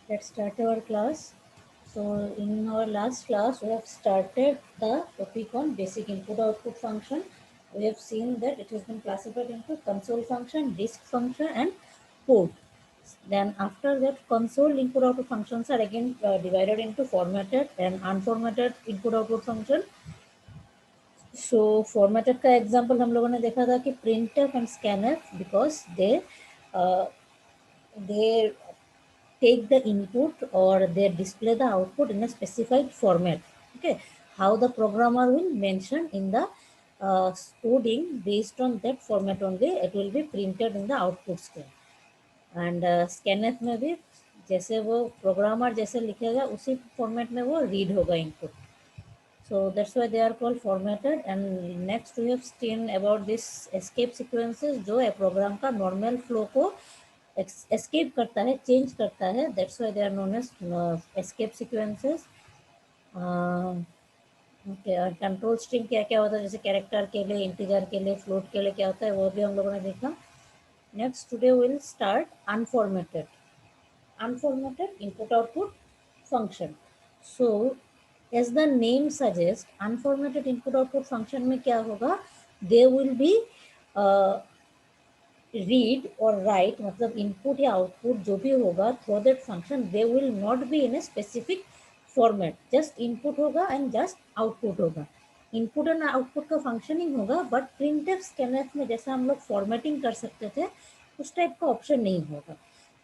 Let's start our class. So in our last class, we have started the topic on basic input-output function. We have seen that it has been classified into console function, disk function, and port. Then after that, console input-output functions are again divided into formatted and unformatted input-output function. So formatted का example हम लोगों ने देखा था कि printf and scanf, because they take the input or they display the output in a specified format. Okay, how the programmer will mention in the coding, based on that format only it will be printed in the output stream. And scanf में भी जैसे वो programmer जैसे लिखेगा उसी format में वो read होगा input. So that's why they are called formatted. And next we have seen about this escape sequences, जो है प्रोग्राम का नॉर्मल फ्लो को escape करता है, चेंज करता है. That's why they are known as escape sequences. Okay, और control string क्या क्या होता है, जैसे कैरेक्टर के लिए, इंटीजर के लिए, फ्लोट के लिए क्या होता है, वो भी हम लोगों ने देखा. Next today will start unformatted input output function. So as the name suggests, unformatted input output function में क्या होगा, they will be read or write, मतलब input या output जो भी होगा through that function, they will not be in a specific format. just input होगा and just output होगा. input और output का functioning होगा, but printf scanf में जैसा हम लोग formatting कर सकते थे उस टाइप का option नहीं होगा.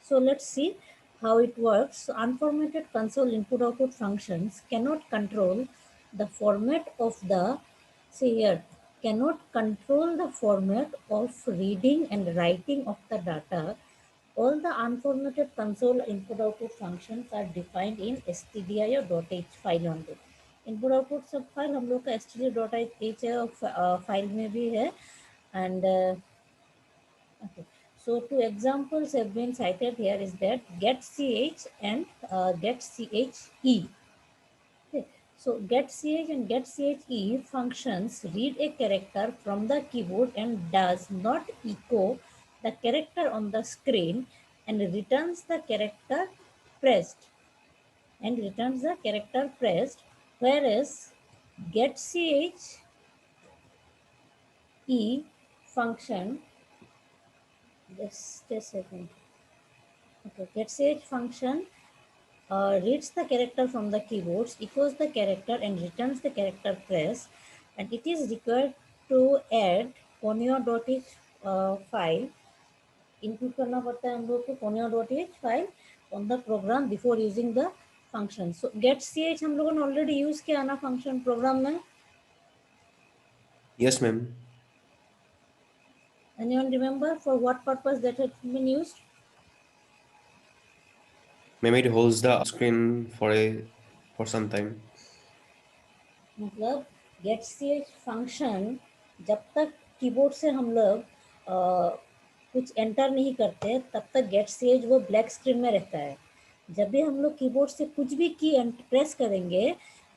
So let's see how it works. So unformatted console input output functions cannot control the format of the, see here, cannot control the format of reading and writing of the data. All the unformatted console input output functions are defined in stdio.h file only. Input output सब file हम लोग का stdio.h file में भी है. And okay, so two examples have been cited here is that getch and getche. Okay. So getch and getche functions read a character from the keyboard and does not echo the character on the screen and returns the character pressed whereas getche function, just a second. Okay, getch function reads the character from the keyboards, echoes the character and returns the character press, and it is required to add ponyo.h file. Input करना पड़ता है हम लोग को ponyo.h file on the program before using the function. So getch हम लोगों ने already use किया ना function program में. Yes, ma'am. Anyone remember for what purpose that had been used? Ma'am, it holds the screen for some time. मतलब getch function जब तक keyboard से हम लोग कुछ एंटर नहीं करते तब तक getch वो ब्लैक स्क्रीन में रहता है. जब भी हम लोग कीबोर्ड से कुछ भी की प्रेस करेंगे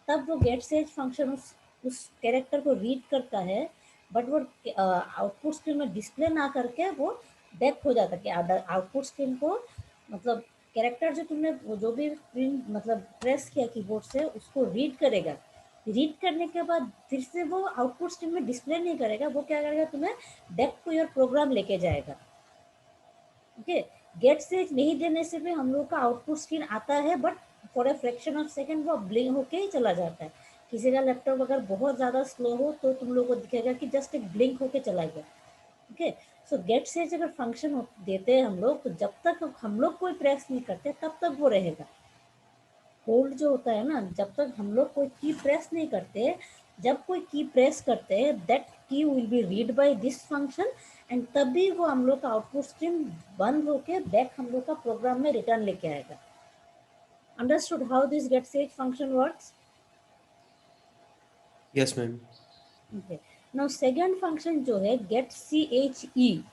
तब वो getch फंक्शन उस कैरेक्टर को रीड करता है, बट वो आउटपुट स्क्रीन में डिस्प्ले ना करके वो बैक हो जाता है कि आउटपुट स्क्रीन को, मतलब कैरेक्टर जो तुमने जो भी प्रिंट मतलब प्रेस किया कीबोर्ड से उसको रीड करेगा. रीड करने के बाद फिर से वो आउटपुट स्ट्रीम में डिस्प्ले नहीं करेगा, वो क्या करेगा, तुम्हें बैक टू योर प्रोग्राम लेके जाएगा. ओके, गेट स्टेज नहीं देने से भी हम लोग का आउटपुट स्क्रीन आता है, but for a fraction of second वो ब्लिंक होके ही चला जाता है. किसी का लैपटॉप अगर बहुत ज़्यादा स्लो हो तो तुम लोग को दिखेगा कि जस्ट एक ब्लिंक होके चला गया. ओके, सो गेट स्टेज अगर फंक्शन देते हैं हम लोग, तो जब तक हम लोग कोई प्रेस नहीं करते तब तक वो रहेगा. होल्ड जो होता है ना, जब तक हम लोग कोई की प्रेस नहीं करते, जब कोई की प्रेस करते हैं दैट की will be read by this function, and तभी वो हम लोग का आउटपुट स्ट्रीम बंद होके बैक हम लोग का प्रोग्राम में रिटर्न लेके आएगा. Understood how this gets function works? Yes, ma'am. Okay, now second function जो है गेट सी एच ई,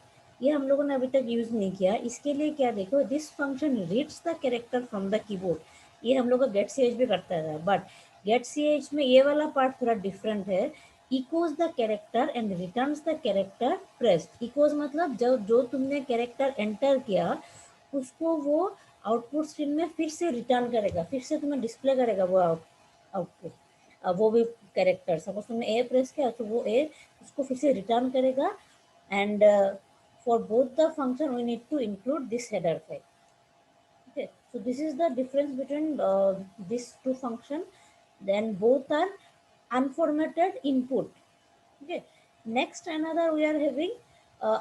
ये हम लोगों ने अभी तक यूज नहीं किया. इसके लिए क्या, देखो, this function reads the character from the keyboard. ये हम लोग का गेट सी एच भी करता है, बट गेट सी एच में ये वाला पार्ट थोड़ा डिफरेंट है. Echoes the character and returns the character pressed. Echoes मतलब जो जो तुमने कैरेक्टर एंटर किया उसको वो आउटपुट स्क्रीन में फिर से रिटर्न करेगा, फिर से तुम्हें डिस्प्ले करेगा वो आउटपुट, वो भी कैरेक्टर। सपोज तुमने ए प्रेस किया तो वो ए उसको फिर से रिटर्न करेगा। And for both the function we need to include this header file. Okay, so this is the difference between these two functions. Then both are unformatted input. Okay, next another we are having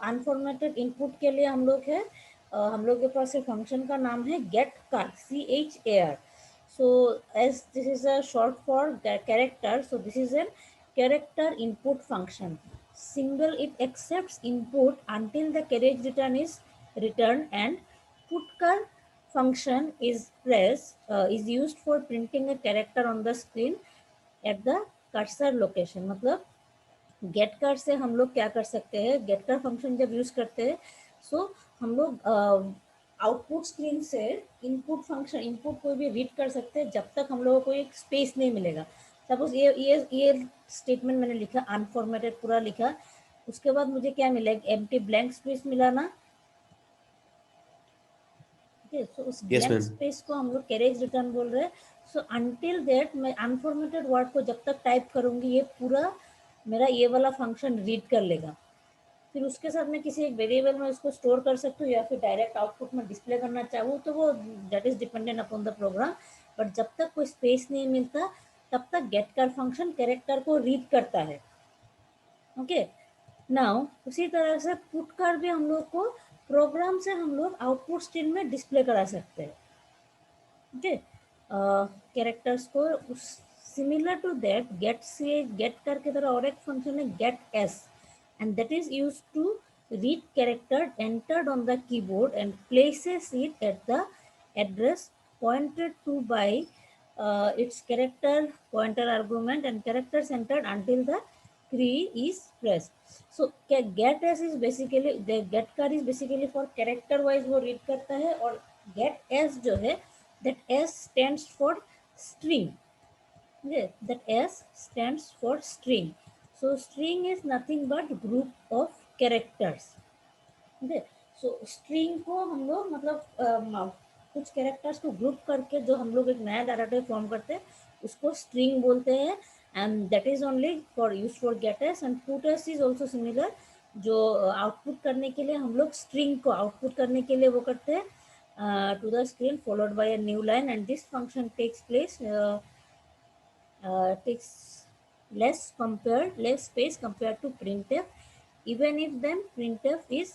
unformatted input के लिए हम लोग है हम लोग के पास एक function का नाम है get char, char. So as this is a short for character, so this is a character input function. Single, it accepts input until the carriage return is returned, and putchar function is is used for printing a character on the screen at the cursor location. मतलब gate कर से हम लोग क्या कर सकते हैं, gate कर फंक्शन जब यूज करते हैं सो हम लोग आउटपुट स्क्रीन से इनपुट फंक्शन, इनपुट कोई भी रीड कर सकते हैं जब तक हम लोगों को एक स्पेस नहीं मिलेगा। सपोज ये स्टेटमेंट मैंने लिखा अनफॉर्मेटेड पूरा लिखा, उसके बाद मुझे क्या मिला, एक एम्प्टी ब्लैंक स्पेस मिला ना। सो उस Yes, ब्लैंक ma'am. स्पेस को हम लोग कैरेज रिटर्न बोल रहे हैं। सो अनटिल दैट मैं अनफॉर्मेटेड वर्ड को जब तक टाइप करूंगी ये पूरा मेरा ये वाला फंक्शन रीड कर लेगा। फिर उसके साथ मैं किसी एक वेरिएबल में उसको स्टोर कर सकती हूँ या फिर डायरेक्ट आउटपुट में डिस्प्ले करना चाहूँ तो वो that is dependent upon the program. But जब तक कोई स्पेस नहीं मिलता तब तक गेट कर फंक्शन कैरेक्टर को रीड करता है। ओके, नाउ उसी तरह से पुट कर भी हम लोग को प्रोग्राम से हम लोग आउटपुट स्क्रीन में डिस्प्ले करा सकते हैं। ओके, कैरेक्टर्स को सिमिलर टू दैट गेट से गेट करके तरह और एक फंक्शन है gets, and that is used to read character entered on the keyboard and places it at the address pointed to by its character pointer argument and characters entered until the key is pressed. So get as is basically the get card is basically for character wise वो read करता है, और get as जो है that S stands for string. Okay, that S stands for string. So string is nothing but group of characters. Okay, so string को हम लोग मतलब कुछ कैरेक्टर्स को ग्रुप करके जो हम लोग एक नया डाटा टाइप फॉर्म करते हैं उसको स्ट्रिंग बोलते हैं। And that is only for use for getters and putters is also similar, जो आउटपुट करने के लिए हम लोग स्ट्रिंग को आउटपुट करने के लिए वो करते हैं to the screen followed by a new line, and this function takes place takes less space compared to printf, even if then printf is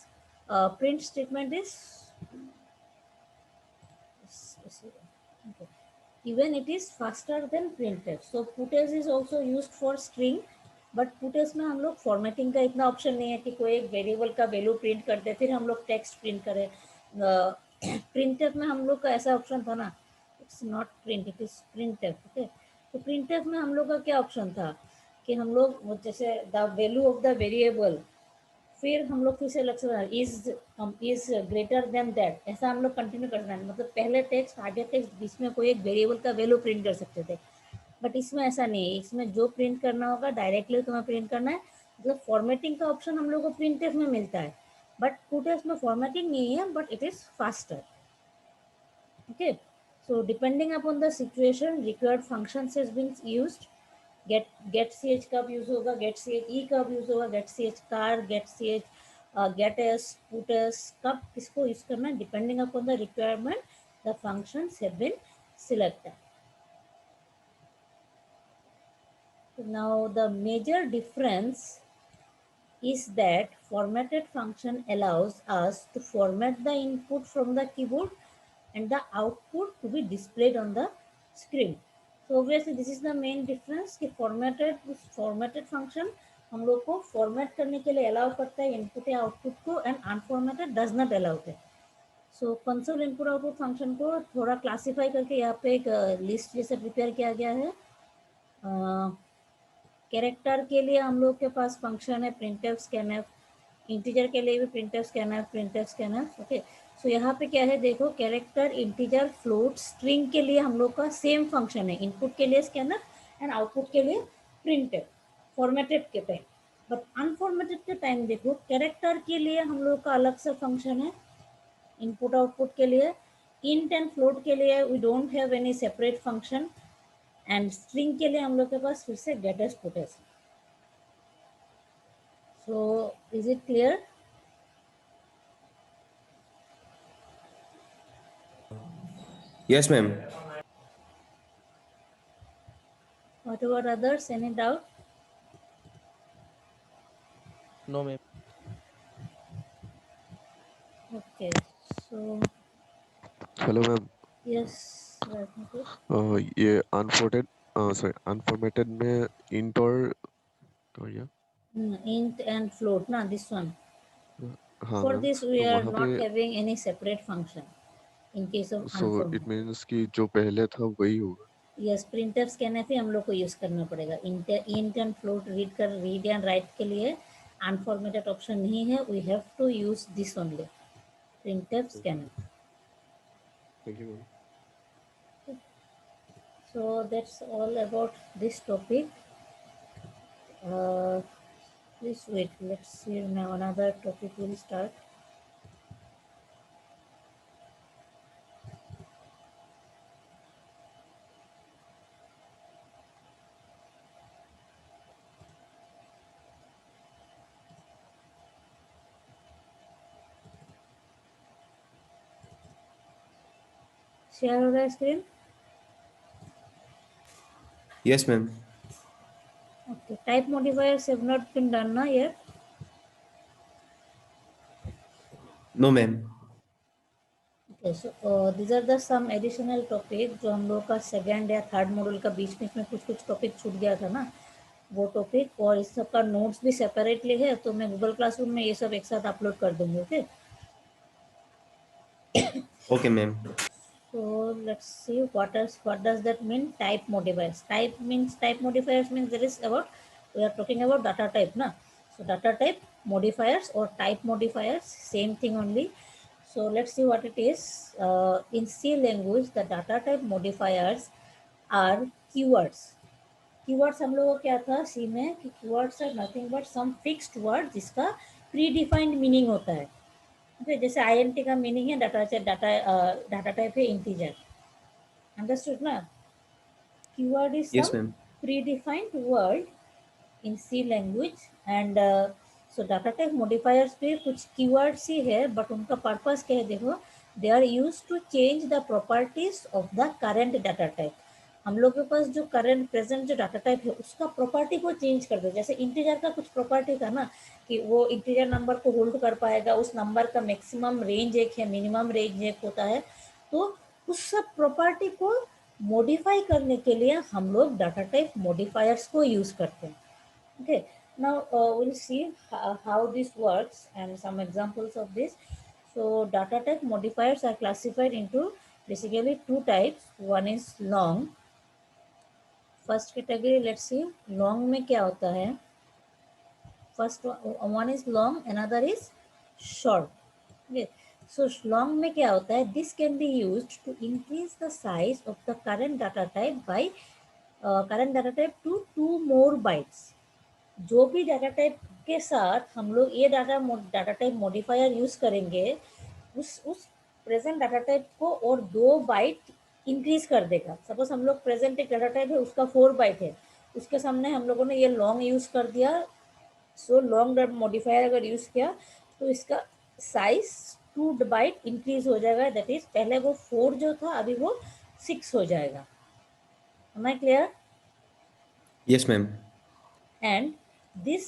print statement is okay, even it is faster than printf. So puts is also used for string, but puts में हम लोग formatting का इतना option नहीं है कि कोई एक वेरिएबल का वैल्यू प्रिंट कर दे फिर हम लोग टेक्स्ट प्रिंट करें। प्रिंटफ में हम लोग का ऐसा ऑप्शन था ना, it's not print it is printf. Okay, तो प्रिंटफ में हम लोग का क्या ऑप्शन था कि हम लोग जैसे the value of the variable, फिर हम लोग फिर से लक्ष्य इज ग्रेटर देन दैट, ऐसा हम लोग कंटिन्यू करना है। मतलब पहले टेक्स्ट आगे टेक्स्ट बीच में कोई एक वेरिएबल का वैल्यू प्रिंट कर सकते थे, बट इसमें ऐसा नहीं है। इसमें जो प्रिंट करना होगा डायरेक्टली तुम्हें प्रिंट करना है। मतलब फॉर्मेटिंग का ऑप्शन हम लोग को प्रिंटफ में मिलता है, बट पुटफ में फॉर्मेटिंग नहीं है, but it is faster. Okay, so depending upon the situation required functions has been used. get ch कब यूज होगा, get ch e कब यूज होगा, get ch car, get ch get s put s कब किसको use करना है, depending upon the requirement the functions have been selected. Now the major difference is that formatted function allows us to format the input from the keyboard and the output to be displayed on the screen. So obviously this is the main difference कि formatted function हम लोग को format करने के लिए allow करता है input या आउटपुट को, and unformatted does not allow है। सो कंसोल इनपुट आउटपुट फंक्शन को थोड़ा क्लासीफाई करके यहाँ पे एक लिस्ट जैसे प्रिपेयर किया गया है। कैरेक्टर के लिए हम लोग के पास फंक्शन है प्रिंटफ स्कैनफ, इंटीजर के लिए भी प्रिंटफ स्कैनफ। ओके, सो यहाँ पे क्या है देखो, कैरेक्टर, इंटीजर, फ्लोट, स्ट्रिंग के लिए हम लोग का सेम फंक्शन है, इनपुट के लिए स्कैनफ एंड आउटपुट के लिए प्रिंटफ फॉर्मेटेड के टाइम। बट अनफॉर्मेटेड के टाइम देखो कैरेक्टर के लिए हम लोग का अलग सा फंक्शन है इनपुट आउटपुट के लिए, इंट एंड फ्लोट के लिए we don't have any separate function, and string के लिए हम लोग के पास फिर से gets puts. So is it clear? Yes, ma'am. What about others? Any doubt? No, ma'am. Okay, so hello ma'am. yes, Rajniku. ये अनफॉर्मेटेड में इंट और या Int and float, na this one. हाँ For मैम, this we तो are वहाँ पे not having any separate function in case of so unformed. It means कि जो पहले था वही होगा। यस, प्रिंटफ स्कैनफ ही हम लोग को यूज़ करना पड़ेगा। Int and float read and write के लिए अनफॉर्मेटेड ऑप्शन नहीं है, we have to use this only, printf scanf. Thank you ma'am. So that's all about this topic. Please wait, let's see now another topic will start. Share हो रहा है screen? Yes, ma'am. Okay, type modifiers have not been done na yet. No, ma'am. Okay, so these are the some additional topic जो हम लोग का second या third module का बीच में कुछ टॉपिक छूट गया था ना, वो टॉपिक, और इस सब का नोट्स भी सेपरेटली है, तो मैं गूगल क्लासरूम में ये सब एक साथ अपलोड कर दूंगी। Okay, Okay, ma'am. so let's see what does that mean, type modifiers. Type modifiers means there is about, we are talking about data type na, so data type modifiers or type modifiers, same thing only. So let's see what it is. In C language the data type modifiers are keywords. Keywords हम लोगों को क्या था C में कि keywords are nothing but some fixed word जिसका predefined meaning होता है। ओके, जैसे आईएनटी का मीनिंग है डाटा टाइप है इंटीजर, अंडरस्टूड ना? Keyword is Yes, some ma'am. Predefined word in C language, and so data type modifiers भी कुछ कीवर्ड्स ही है, बट उनका पर्पस क्या है देखो, they are use to change the properties of the current data type. हम लोग के पास जो करंट प्रेजेंट जो डाटा टाइप है उसका प्रॉपर्टी को चेंज कर दो। जैसे इंटीजर का कुछ प्रॉपर्टी था ना कि वो इंटीजर नंबर को होल्ड कर पाएगा, उस नंबर का मैक्सिमम रेंज एक है, मिनिमम रेंज एक होता है, तो उस सब प्रॉपर्टी को मॉडिफाई करने के लिए हम लोग डाटा टाइप मॉडिफायर्स को यूज करते हैं। Okay, now we'll see how this works and some examples of this. So data type modifiers are classified into basically two types. One is long. First category, let's see long में क्या होता है. First one is long, another is short. Okay, so long में क्या होता है? This can be used to increase the size of the current data type by current data type to 2 more bytes. जो भी डाटा टाइप के साथ हम लोग ये डाटा टाइप मॉडिफायर यूज करेंगे, उस प्रेजेंट डाटा टाइप को और 2 बाइट इंक्रीज कर देगा। सपोज हम लोग प्रेजेंट एक डाटा टाइप है उसका 4 बाइट है, उसके सामने हम लोगों ने ये लॉन्ग यूज कर दिया, सो लॉन्ग मॉडिफायर अगर यूज किया तो इसका साइज 2 बाइट इंक्रीज हो जाएगा। दैट इज पहले वो 4 जो था अभी वो 6 हो जाएगा। Am I clear? Yes, ma'am. And this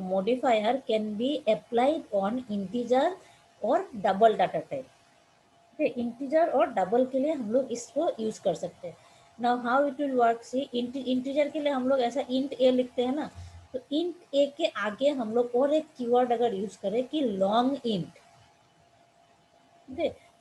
modifier can be applied on integer और डबल डाटा टाइप। इंटीजर और डबल के लिए हम लोग इसको यूज कर सकते हैं। Now how it will work, see integer के लिए हम लोग ऐसा इंट ए लिखते हैं ना, तो इंट ए के आगे हम लोग और एक कीवर्ड अगर यूज करें कि लॉन्ग इंट,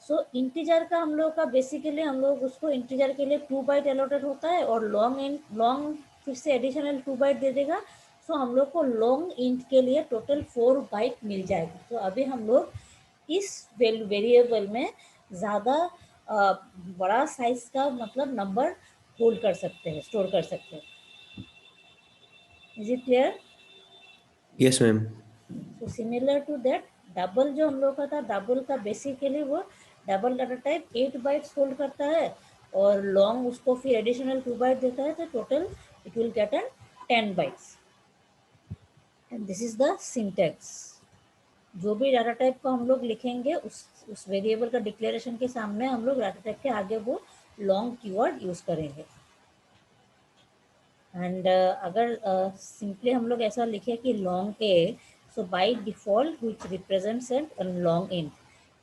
सो इंटीजर का हम लोग का बेसिकली हम लोग उसको इंटीजर के लिए 2 बाइट एलोटेड होता है और लॉन्ग फिर से एडिशनल 2 बाइट दे देगा, सो हम लोग को लॉन्ग इंट के लिए टोटल 4 बाइट मिल जाएगी। तो अभी हम लोग इस वेरिएबल में ज़्यादा बड़ा साइज का मतलब नंबर होल्ड कर सकते हैं, स्टोर कर सकते हैं। Is it clear? Yes, ma'am. So similar to that double जो हम लोग का था, डबल का बेसिकली वो double data type 8 bytes hold करता है और लॉन्ग उसको फिर एडिशनल 2 बाइट देता है, तो total it will get an 10 bytes. And this is the syntax. जो भी डाटा टाइप को हम लोग लिखेंगे उस वेरिएबल का डिक्लेरेशन के सामने हम लोग डाटा टाइप के आगे वो लॉन्ग कीवर्ड यूज करेंगे। एंड अगर सिंपली हम लोग ऐसा लिखे कि long A, so by default which represents an long int,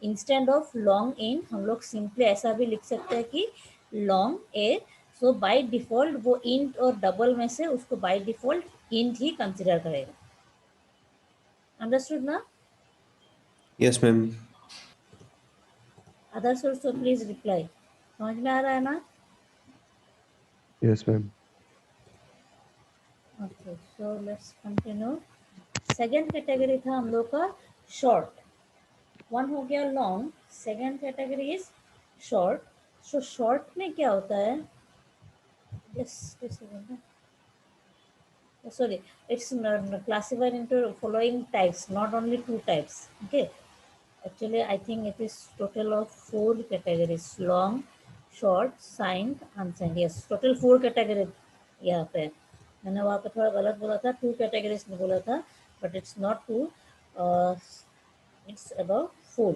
instead of long int हम लोग सिंपली ऐसा भी लिख सकते हैं कि long A, so by default वो इंट और डबल में से उसको by default int he consider करेगा। अंडरस्टूड ना? Yes, ma'am. अदर सोर्स तो प्लीज रिप्लाई। समझ में आ रहा है ना? Yes, ma'am. Okay, so let's continue. Second category था हम लोग का शॉर्ट। वन हो गया long, second category is short. So short में क्या होता है, just sorry, it's classified into following types, not only two types. Okay, actually I think it is total of 4 categories: long, short, signed, unsigned. Yes, total 4 categories यहाँ पे। मैंने वहाँ पे थोड़ा गलत बोला था, 2 categories में बोला था, but it's not 2, it's about 4।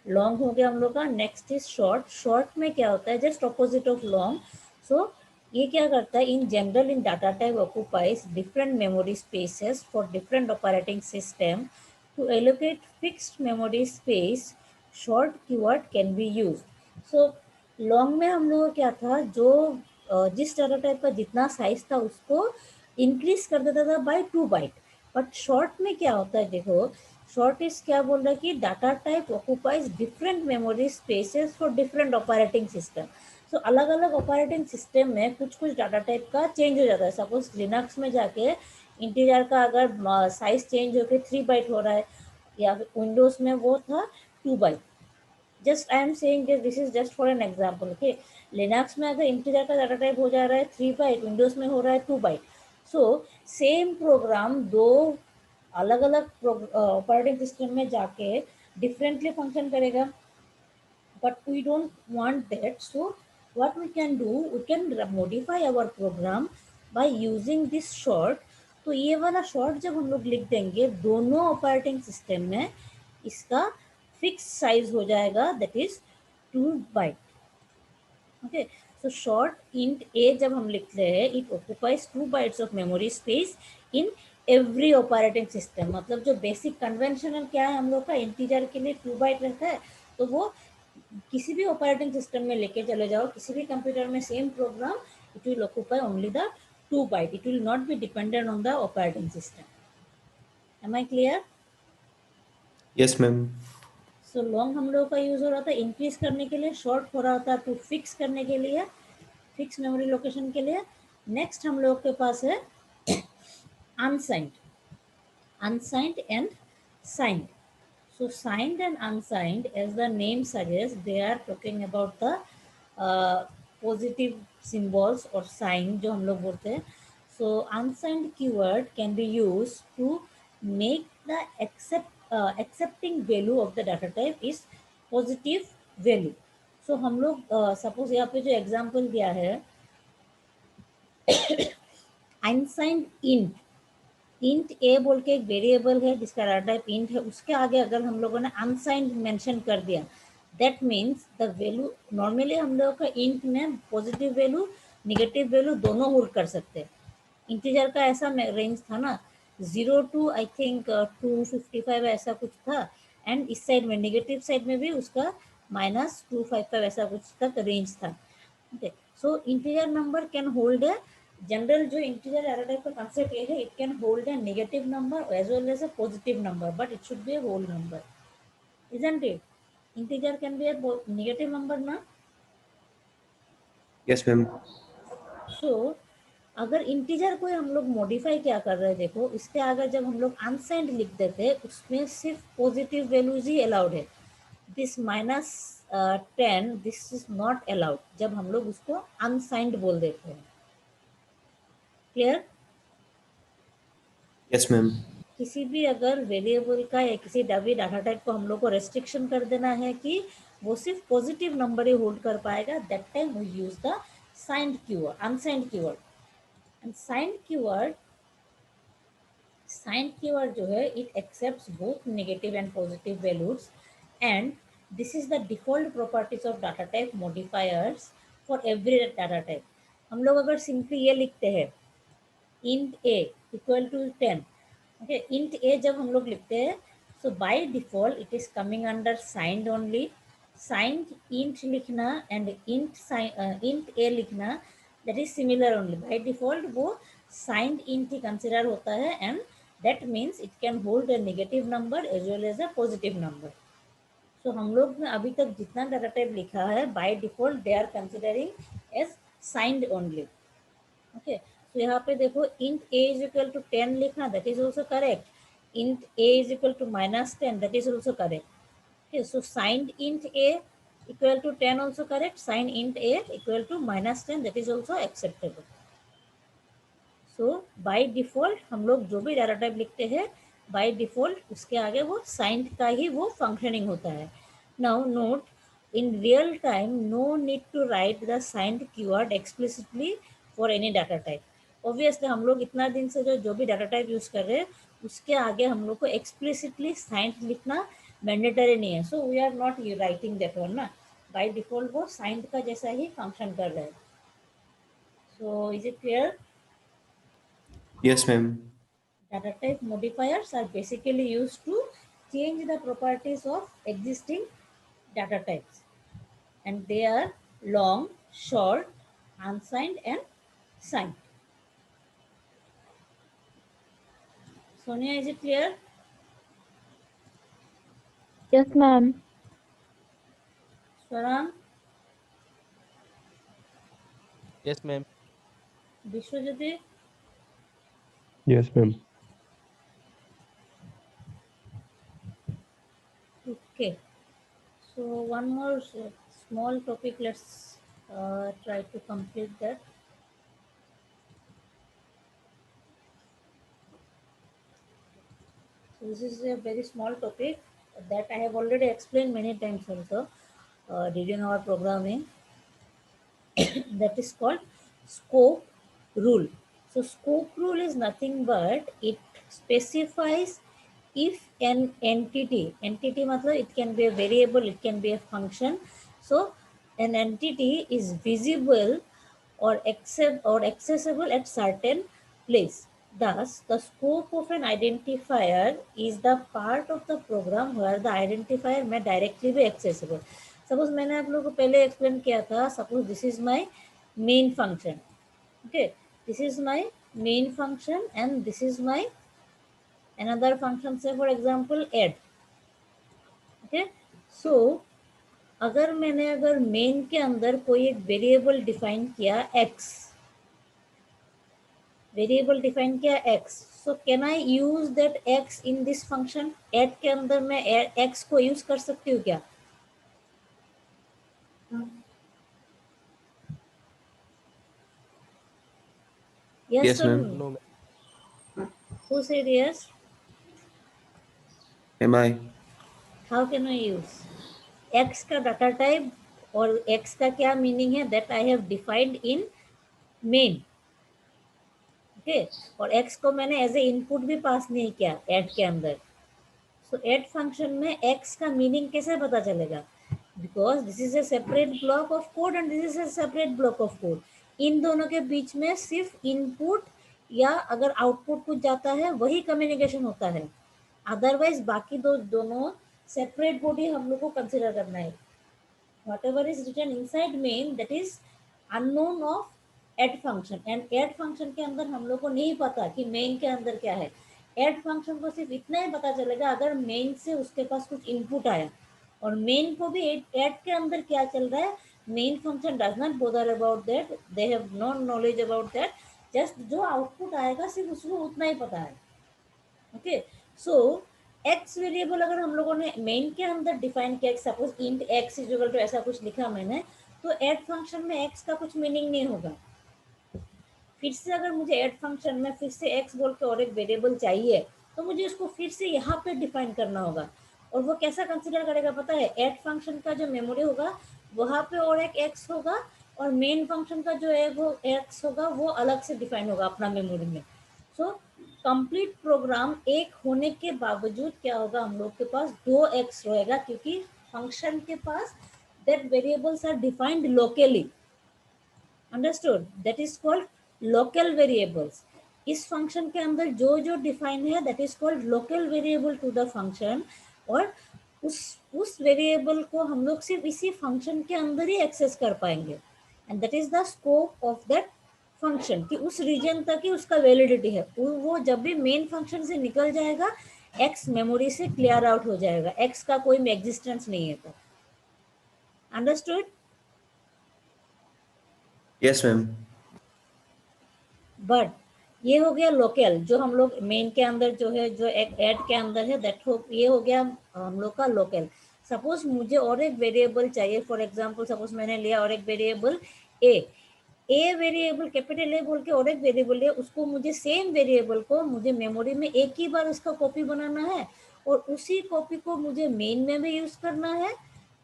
Long हो गया हम लोग का। Next is short. शॉर्ट में क्या होता है, just opposite of long. So ये क्या करता है, in general in data type occupies different memory spaces for different operating system. To allocate fixed memory space, short keyword can be use. So long में हम लोग क्या था, जो जिस डाटा टाइप का जितना साइज था उसको इंक्रीज कर देता था बाय 2 बाइट। बट शॉर्ट में क्या होता है, देखो शॉर्ट इज क्या बोल रहा है कि data type occupies different memory spaces for different operating system. So अलग अलग ऑपरेटिंग सिस्टम में कुछ कुछ डाटा टाइप का चेंज हो जाता है। सपोज लिनक्स में जाके इंटीजर का अगर साइज चेंज होकर 3 बाइट हो रहा है, या विंडोज में वो था 2 byte. Just I am saying this is just for an example. Okay, Linux में अगर इंटीजर का डाटा टाइप हो जा रहा है 3 बाइट, विंडोज में हो रहा है 2 बाइट। सो सेम प्रोग्राम दो अलग अलग ऑपरेटिंग सिस्टम में जाके डिफरेंटली फंक्शन करेगा, but we don't want that. So what we can do, we can modify our program by using this short. तो ये वाला शॉर्ट जब हम लोग लिख देंगे दोनों ऑपरेटिंग सिस्टम में, इसका फिक्स साइज हो जाएगा, that is 2 byte. Okay, so short int a जब हम लिखते हैं, it occupies 2 bytes of memory space in every operating system. मतलब जो बेसिक कन्वेंशनल क्या है हम लोग का, इंटीजर के लिए 2 बाइट रहता है, तो वो किसी भी ऑपरेटिंग सिस्टम में लेके चले जाओ, किसी भी कंप्यूटर में same program, it will occupy only the 2 byte, it will not be dependent on the operating system. Am I clear? Yes, ma'am. So long हम लोगों का यूज हो रहा था इंक्रीज करने के लिए, शॉर्ट हो रहा था टू फिक्स करने के लिए, फिक्स मेमोरी लोकेशन के लिए। नेक्स्ट हम लोग के पास है unsigned, unsigned and signed. So signed and unsigned, as the name suggests, they are talking about the positive symbols or sign जो हम लोग बोलते हैं। So unsigned keyword can be used to make the accepting value of the data type is positive value. So हम लोग suppose यहाँ पे जो example दिया है unsigned int, इंट ए बोल के एक वेरिएबल है जिसका डाटा टाइप इंट है, उसके आगे अगर हम लोगों ने अनसाइंड मेंशन कर दिया, that means the value, normally हम लोगों का इंट में पॉजिटिव वैल्यू निगेटिव वैल्यू दोनों होल्ड कर सकते हैं। इंटीजर का ऐसा रेंज था ना, 0 टू आई थिंक 255 ऐसा कुछ था, एंड इस साइड में नेगेटिव साइड में भी उसका -255 ऐसा कुछ तक रेंज था। Okay, so integer number can hold है, जनरल जो इंटीजर डाटा टाइप का कंसेप्ट ये है, it can hold a negative number as well as a positive number, but it should be a whole number, isn't it? Integer can be a negative number ना? Yes, ma'am. So अगर integer को हम लोग modify क्या कर रहे हैं, देखो इसके आगे जब हम लोग अनसाइंड लिख देते हैं उसमें सिर्फ पॉजिटिव वैल्यूज ही अलाउड है। This -10 this is not allowed जब हम लोग उसको अनसाइंड बोल देते हैं। क्लियर? Yes, ma'am. किसी भी अगर वेरिएबल का या किसी भी डाटा टाइप को हम लोग को रेस्ट्रिक्शन कर देना है कि वो सिर्फ पॉजिटिव नंबर ही होल्ड कर पाएगा, that time we use the signed keyword, unsigned keyword. And signed keyword जो है, it accepts both negative and positive values, and this is the default properties of data type modifiers for every data type. हम लोग अगर simply ये लिखते हैं int a equal to 10, okay, int a जब हम लोग लिखते हैं, so by default it is coming under signed only. Signed int लिखना एंड int a लिखना, that is similar only. By default वो साइंड int ही कंसिडर होता है, and that means it can hold a negative number as well as a positive number. So हम लोग ने अभी तक जितना डाटा टाइप लिखा है, by default they are considering as signed only. Okay, तो यहाँ पे देखो int a is equal to 10 लिखना, that is also correct. int a is equal to -10, that is also correct. Okay, so signed int a equal to 10 also correct. Signed int a equal to -10, that is also acceptable. So by default हम लोग जो भी data type लिखते हैं, by default उसके आगे वो signed का ही वो functioning होता है. Now note, in real time no need to write the signed keyword explicitly for any data type. Obviously हम लोग इतना दिन से जो भी डाटा टाइप यूज कर रहे हैं, उसके आगे हम लोग को एक्सप्लिसिटली साइंड लिखना मैंडेटरी नहीं है. So we are not writing that one ना. बाय डिफॉल्ट वो साइंड का जैसा ही फंक्शन कर रहे हैं. सो is it clear? Yes, ma'am. Data type modifiers are basically used to change the properties of existing data types, and they are long, short, unsigned and signed. Sonia, is it clear? Yes, ma'am. Swaran, Yes, ma'am. Vishwajyoti? Yes, ma'am. Okay. So one more small topic, let's try to complete that. So this is a very small topic that I have already explained many times also during our programming. That is called scope rule. So scope rule is nothing but it specifies if an entity matlab it can be a variable, it can be a function. So an entity is visible or accessible at certain place. Thus, the scope of an identifier is the part of the program where the identifier may directly be accessible. Suppose मैंने आप लोगों को पहले explain किया था, suppose this is my main function. Okay, this is my main function and this is my another function, से for example add. Okay, सो अगर main के अंदर कोई एक वेरिएबल डिफाइन किया x, so can I use that x in this function? Add के अंदर मैं x को यूज कर सकती हूँ क्या? Yes, or ma'am. no? No, ma'am. Who said yes? Am I? How can I use? X का डाटा टाइप और X का क्या मीनिंग है, that I have defined in main. Okay, और X को मैंने एज ए इनपुट भी पास नहीं किया ऐड के अंदर. सो ऐड फंक्शन में X का मीनिंग कैसे पता चलेगा? Because this is a separate block of code and this is a separate block of code. इन दोनों के बीच में सिर्फ इनपुट या अगर आउटपुट कुछ जाता है वही कम्युनिकेशन होता है. अदरवाइज बाकी दोनों सेपरेट बॉडी हम लोग को कंसिडर करना है. whatever is written inside main, that is unknown of add function, and add function के अंदर हम लोग को नहीं पता कि main के अंदर क्या है. add function को सिर्फ इतना ही पता चलेगा अगर main से उसके पास कुछ input आया, और main को भी add के अंदर क्या चल रहा है, main function does not bother about that, they have no knowledge about that, just जो output आएगा सिर्फ उसको उतना ही पता है. ओके, सो एक्स वेरिएबल अगर हम लोगों ने मेन के अंदर डिफाइन किया, suppose int x is equal to ऐसा कुछ लिखा मैंने, तो ऐड फंक्शन में एक्स का कुछ मीनिंग नहीं होगा. फिर से अगर मुझे ऐड फंक्शन में फिर से एक्स बोल के और एक वेरिएबल चाहिए, तो मुझे उसको फिर से यहाँ पे डिफाइन करना होगा. और वो कैसा कंसीडर करेगा पता है, एड फंक्शन का जो मेमोरी होगा वहाँ पे और एक एक्स होगा, और मेन फंक्शन का जो है वो एक्स होगा, वो अलग से डिफाइन होगा अपना मेमोरी में। सो कंप्लीट प्रोग्राम एक होने के बावजूद क्या होगा, हम लोग के पास दो एक्स रहेगा, क्योंकि फंक्शन के पास that variables are defined locally. Understood? That is called local variables. इस फंक्शन के अंदर जो जो डिफाइन है that is called local variable to the function, और उस वेरिएबल को हम लोग सिर्फ इसी फंक्शन के अंदर ही एक्सेस कर पाएंगे, and that is the scope of that function, कि उस रीजन तक ही उसका वैलिडिटी है। वो जब भी मेन फंक्शन से निकल जाएगा, एक्स मेमोरी से क्लियर आउट हो जाएगा, एक्स का कोई एग्जिस्टेंस नहीं है। तो अंडरस्टूड? Yes, ma'am. बट ये हो गया लोकल, जो हम लोग मेन के अंदर जो है, जो एक ऐड के अंदर है, दैट हो ये हो गया हम लोग का लोकल। सपोज मुझे और एक वेरिएबल चाहिए, फॉर एग्जांपल सपोज मैंने लिया और एक variable a variable capital A बोल के और एक वेरिएबल है, उसको मुझे सेम वेरिएबल को मुझे मेमोरी में एक ही बार उसका कॉपी बनाना है, और उसी कॉपी को मुझे मेन में भी यूज करना है,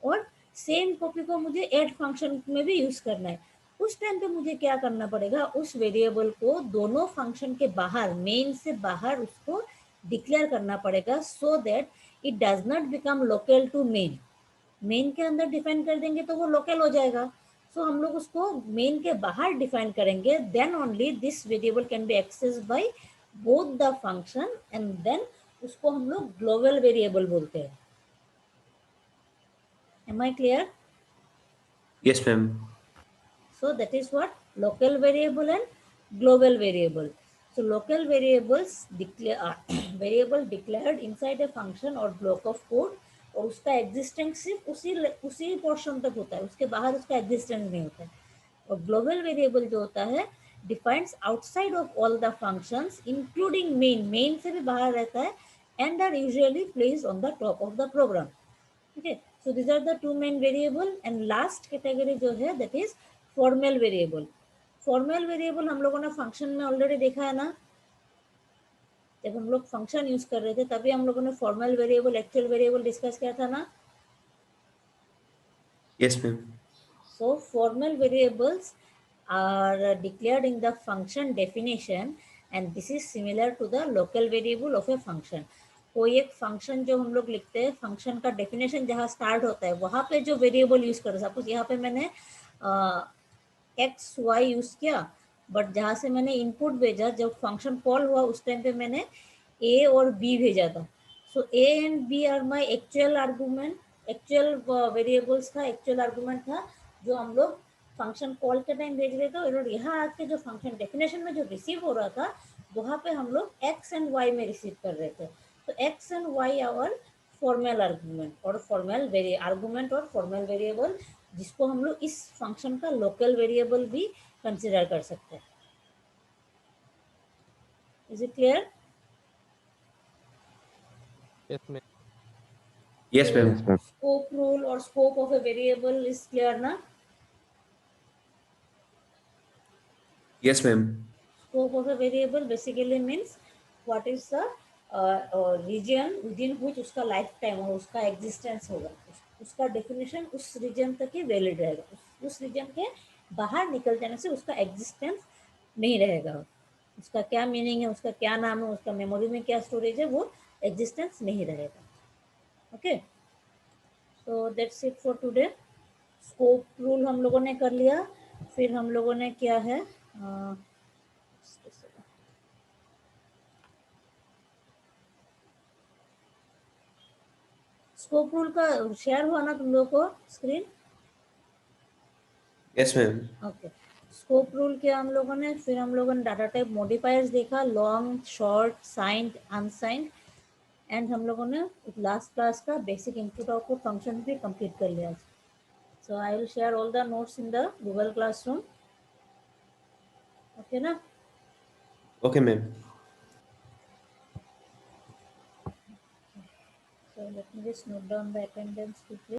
और सेम कॉपी को मुझे ऐड फंक्शन में भी यूज करना है। उस टाइम पे मुझे क्या करना पड़ेगा, उस वेरिएबल को दोनों फंक्शन के बाहर, मेन से बाहर उसको डिक्लेयर करना पड़ेगा, so that it does not become local to main. Main के अंदर डिफाइन कर देंगे तो वो लोकल हो जाएगा, सो हम लोग उसको मेन के बाहर डिफाइन करेंगे, then only this variable can be access by both the function, and then उसको हम लोग ग्लोबल वेरिएबल बोलते हैं। Am I clear? Yes, ma'am. So that is what local variable and global variable. So local variables declare variable declared inside a function or block of code, और उसका existence सिर्फ उसी portion तक होता है, उसके बाहर उसका एग्जिस्टेंस नहीं होता है। और ग्लोबल वेरिएबल जो होता है defines outside of all the functions including main से भी बाहर रहता है, and are usually placed on the top of the program. Okay, so these are the two main variable, and last category जो है that is formal variable. Formal variable हम लोगों ने फंक्शन में ऑलरेडी देखा है ना, जब हम लोग फंक्शन यूज कर रहे थे तभी हम लोगों ने formal variable, actual variable discuss किया था ना। Yes, ma'am. So formal variables are declared in the function definition, and this is similar to the local variable of a function. कोई एक फंक्शन जो हम लोग लिखते हैं, फंक्शन का डेफिनेशन जहाँ स्टार्ट होता है वहाँ पे जो वेरिएबल यूज करो, सपोज यहाँ पे मैंने एक्स वाई यूज किया, बट जहाँ से मैंने इनपुट भेजा, जब फंक्शन कॉल हुआ उस टाइम पे मैंने ए और बी भेजा था। So A and B are my actual argument, actual variables था, एक्चुअल आर्गूमेंट था जो हम लोग फंक्शन कॉल के टाइम भेज रहे थे, और यहाँ आके जो फंक्शन डेफिनेशन में जो रिसीव हो रहा था वहाँ पे हम लोग एक्स एंड वाई में रिसीव कर रहे थे। तो x and y our formal argument और फॉर्मल आर्गूमेंट और फॉर्मल वेरिएबल, जिसको हम लोग इस फंक्शन का लोकल वेरिएबल भी कंसिडर कर सकते हैं। Is it clear? Yes, ma'am. Yes, ma'am. Yes, ma'am. Scope rule और scope of a variable is clear ना? Yes, ma'am. Scope of a variable basically means what is the region within which उसका life time और उसका existence होगा, उसका definition उस reason तक ही valid रहेगा, उस रीजन के बाहर निकल जाने से उसका एग्जिस्टेंस नहीं रहेगा, उसका क्या मीनिंग है, उसका क्या नाम है, उसका मेमोरी में क्या स्टोरेज है, वो एग्जिस्टेंस नहीं रहेगा। Okay, so that's it for today. Scope rule हम लोगों ने कर लिया, फिर हम लोगों ने क्या है, स्कोप रूल का शेयर हुआ ना तुम लोगों को screen? Yes, ma'am. Okay, scope rule किया हम लोगों ने, फिर हम लोगों ने डाटा टाइप मॉडिफायर्स देखा, long, short, signed, unsigned, and हम लोगों ने लास्ट क्लास का बेसिक इनपुट आउटपुट फंक्शन भी कंप्लीट कर लिया। So I will share all the notes in the Google classroom. Okay ना? Okay, ma'am. So let me just note down the attendance quickly.